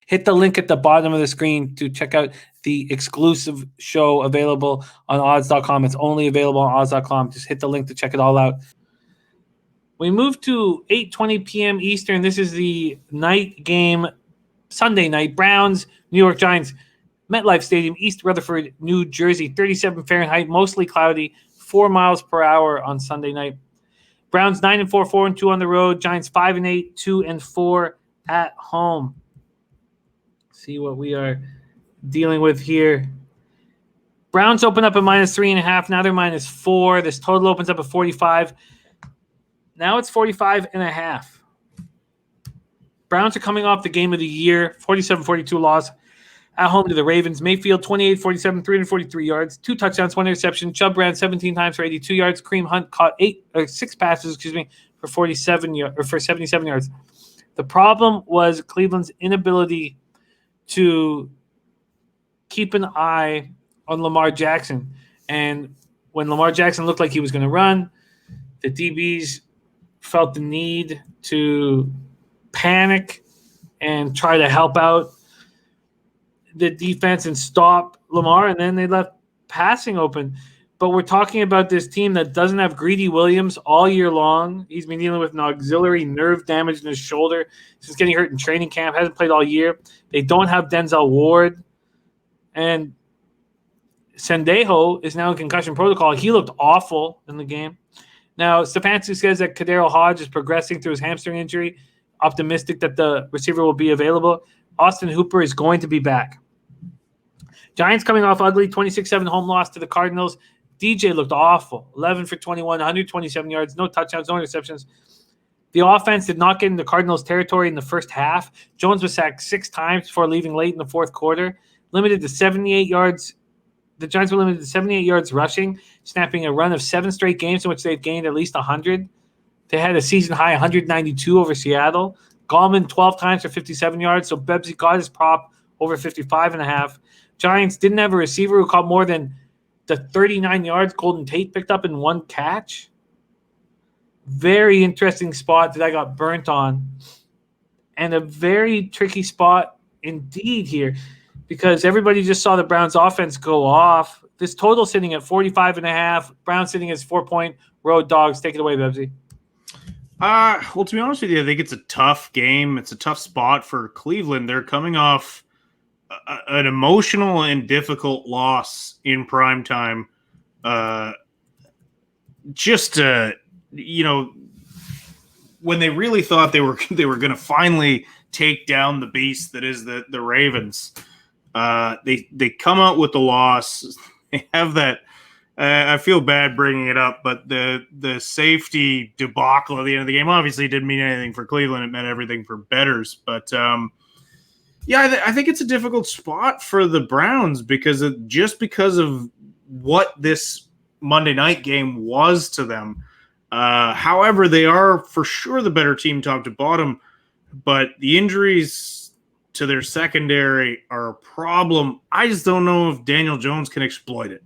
Hit the link at the bottom of the screen to check out the exclusive show available on odds.com. It's only available on odds.com. Just hit the link to check it all out. We move to 8:20 p.m. Eastern. This is the night game, Sunday night. Browns, New York Giants, MetLife Stadium, East Rutherford, New Jersey. 37 Fahrenheit, mostly cloudy, 4 miles per hour on Sunday night. Browns 9-4, 4-2 on the road. Giants 5-8, 2-4 at home. See what we are dealing with here. Browns open up at -3.5. Now they're -4. This total opens up at 45. Now it's 45.5. Browns are coming off the game of the year, 47-42 loss at home to the Ravens. Mayfield 28-47, 343 yards, 2 touchdowns, 1 interception. Chubb ran 17 times for 82 yards. Kareem Hunt caught 6 passes, for 77 yards. The problem was Cleveland's inability to keep an eye on Lamar Jackson. And when Lamar Jackson looked like he was going to run, the DBs felt the need to panic and try to help out the defense and stop Lamar, and then they left passing open. But we're talking about this team that doesn't have Greedy Williams all year long. He's been dealing with an auxiliary nerve damage in his shoulder since getting hurt in training camp. Hasn't played all year. They don't have Denzel Ward. And Sendejo is now in concussion protocol. He looked awful in the game. Now, Stefanski says that Kadarius Hodge is progressing through his hamstring injury. Optimistic that the receiver will be available. Austin Hooper is going to be back. Giants coming off ugly 26-7 home loss to the Cardinals. DJ looked awful. 11 for 21, 127 yards, no touchdowns, no interceptions. The offense did not get into Cardinals territory in the first half. Jones was sacked 6 times before leaving late in the fourth quarter. Limited to 78 yards. The Giants were limited to 78 yards rushing, snapping a run of 7 straight games in which they've gained at least 100. They had a season-high 192 over Seattle. Gallman 12 times for 57 yards, so Bebsie got his prop over 55.5. Giants didn't have a receiver who caught more than the 39 yards Golden Tate picked up in 1 catch. Very interesting spot that I got burnt on. And a very tricky spot indeed here because everybody just saw the Browns offense go off. This total sitting at 45.5. Browns sitting as 4-point road dogs. Take it away, Bebsie. Well, to be honest with you, I think it's a tough game. It's a tough spot for Cleveland. They're coming off an emotional and difficult loss in primetime. When they really thought they were going to finally take down the beast that is the Ravens, they come out with the loss. They have that. I feel bad bringing it up, but the safety debacle at the end of the game obviously didn't mean anything for Cleveland. It meant everything for bettors. But I think it's a difficult spot for the Browns because of what this Monday night game was to them. However, they are for sure the better team top to bottom, but the injuries to their secondary are a problem. I just don't know if Daniel Jones can exploit it.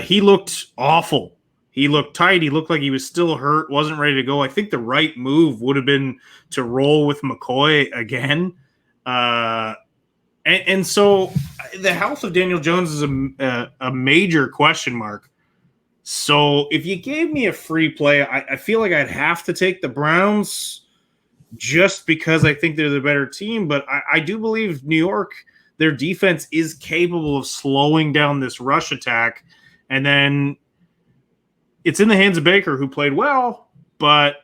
He looked awful. He looked tight. He looked like he was still hurt, wasn't ready to go. I think the right move would have been to roll with McCoy again. And so the health of Daniel Jones is a major question mark. So if you gave me a free play, I feel like I'd have to take the Browns just because I think they're the better team. But I do believe New York, their defense is capable of slowing down this rush attack. And then it's in the hands of Baker, who played well, but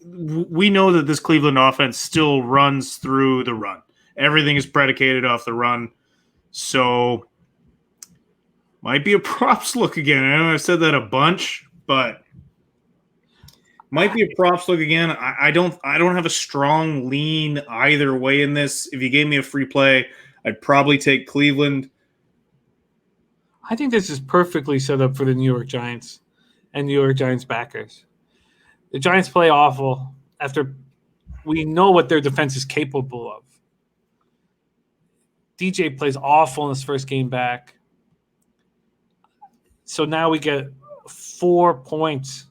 we know that this Cleveland offense still runs through the run. Everything is predicated off the run. So might be a props look again. I know I've said that a bunch, but might be a props look again. I don't have a strong lean either way in this. If you gave me a free play, I'd probably take Cleveland. I think this is perfectly set up for the New York Giants and New York Giants backers. The Giants play awful after we know what their defense is capable of. DJ plays awful in his first game back. So now we get 4 points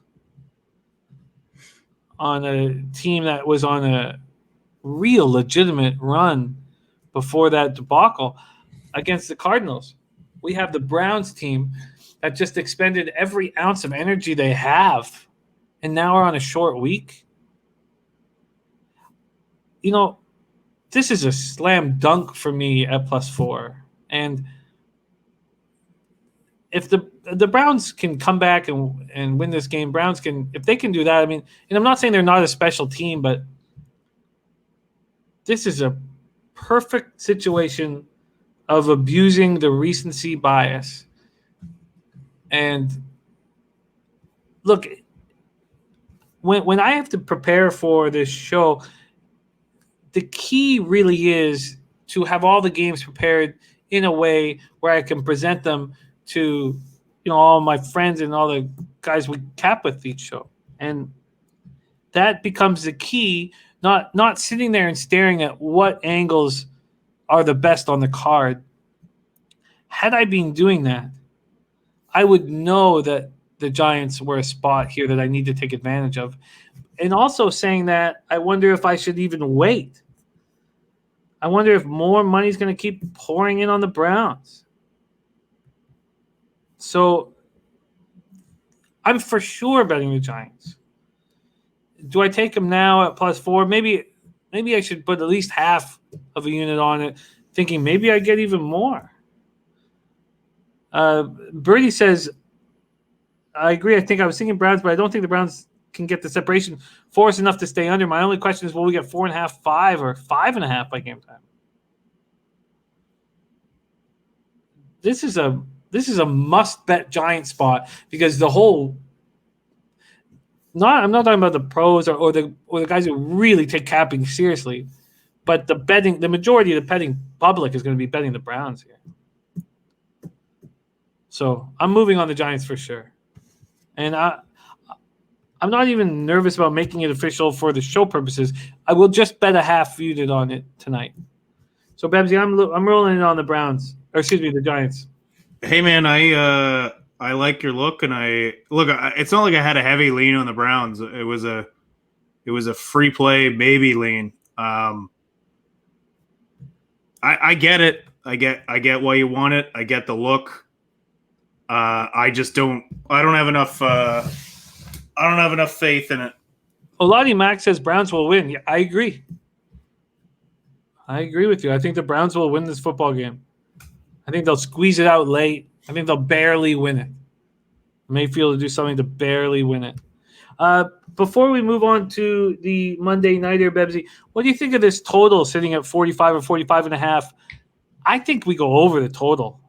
on a team that was on a real legitimate run before that debacle against the Cardinals. We have the Browns team that just expended every ounce of energy they have, and now are on a short week. This is a slam dunk for me at +4. And if the Browns can come back and win this game, if they can do that, and I'm not saying they're not a special team, but this is a perfect situation of abusing the recency bias. And look, when I have to prepare for this show, the key really is to have all the games prepared in a way where I can present them to all my friends and all the guys we cap with each show. And that becomes the key, not sitting there and staring at what angles are the best on the card. Had I been doing that, I would know that the Giants were a spot here that I need to take advantage of. And also saying that, I wonder if I should even wait. I wonder if more money is going to keep pouring in on the Browns. So I'm for sure betting the Giants. Do I take them now at +4? Maybe I should put at least half of a unit on it, thinking maybe I get even more. Birdie says, I agree. I think I was thinking Browns, but I don't think the Browns can get the separation force enough to stay under. My only question is, will we get 4.5, 5, or 5.5 by game time? This is a must bet Giant spot because the whole. I'm not talking about the pros or the guys who really take capping seriously, but the majority of the betting public is going to be betting the Browns here. So I'm moving on the Giants for sure, and I'm not even nervous about making it official for the show purposes. I will just bet a half unit on it tonight. So Bebsie, I'm rolling it on the Browns, or excuse me, the Giants. Hey man, I like your look, and it's not like I had a heavy lean on the Browns. It was a free play maybe lean. I get it. I get why you want it. I get the look. I don't have enough. I don't have enough faith in it. Oladi Max says Browns will win. Yeah, I agree. I agree with you. I think the Browns will win this football game. I think they'll squeeze it out late. I think they'll barely win it. Mayfield will do something to barely win it. Before we move on to the Monday Nighter, Bebsie, what do you think of this total sitting at 45 or 45.5? I think we go over the total.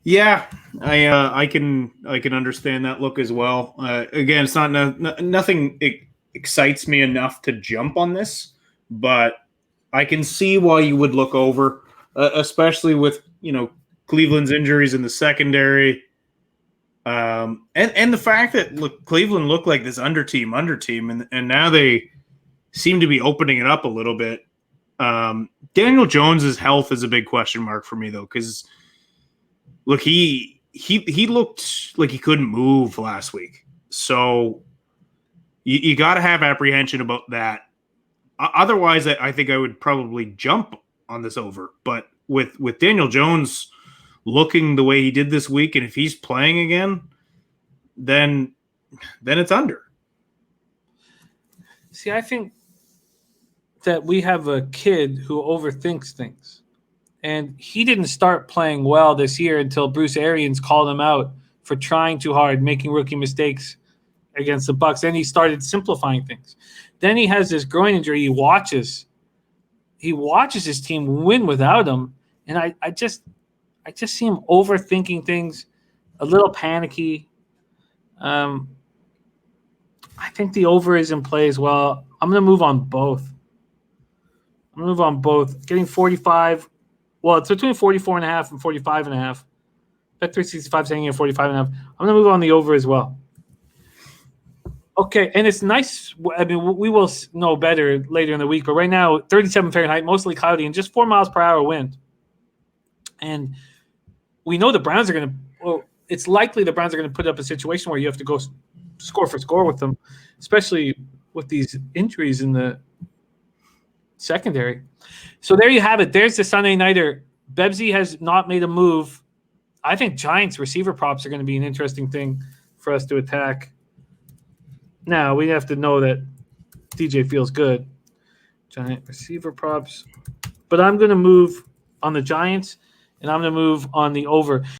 Yeah, I can understand that look as well. Again, it's not nothing excites me enough to jump on this, but I can see why you would look over, especially with Cleveland's injuries in the secondary, and the fact that Cleveland looked like this under team, and now they seem to be opening it up a little bit. Daniel Jones's health is a big question mark for me though, because look, he looked like he couldn't move last week, so you got to have apprehension about that. Otherwise, I think I would probably jump on this over. But with Daniel Jones looking the way he did this week, and if he's playing again, then it's under. See, I think that we have a kid who overthinks things. And he didn't start playing well this year until Bruce Arians called him out for trying too hard, making rookie mistakes against the Bucs. Then he started simplifying things. Then he has this groin injury. He watches his team win without him, and I just see him overthinking things, a little panicky. I think the over is in play as well. I'm going to move on both. Getting 45. Well, it's between 44.5 and 45.5. Bet 365 saying at 45.5. I'm going to move on the over as well. Okay, and it's nice. I mean, we will know better later in the week, but right now, 37 Fahrenheit, mostly cloudy, and just 4 miles per hour wind. And we know the Browns are going to. Well, it's likely the Browns are going to put up a situation where you have to go score for score with them, especially with these injuries in the secondary. So there you have it. There's the Sunday Nighter. Bebsie has not made a move. I think Giants receiver props are going to be an interesting thing for us to attack. Now, we have to know that DJ feels good. Giant receiver props. But I'm going to move on the Giants, and I'm going to move on the over.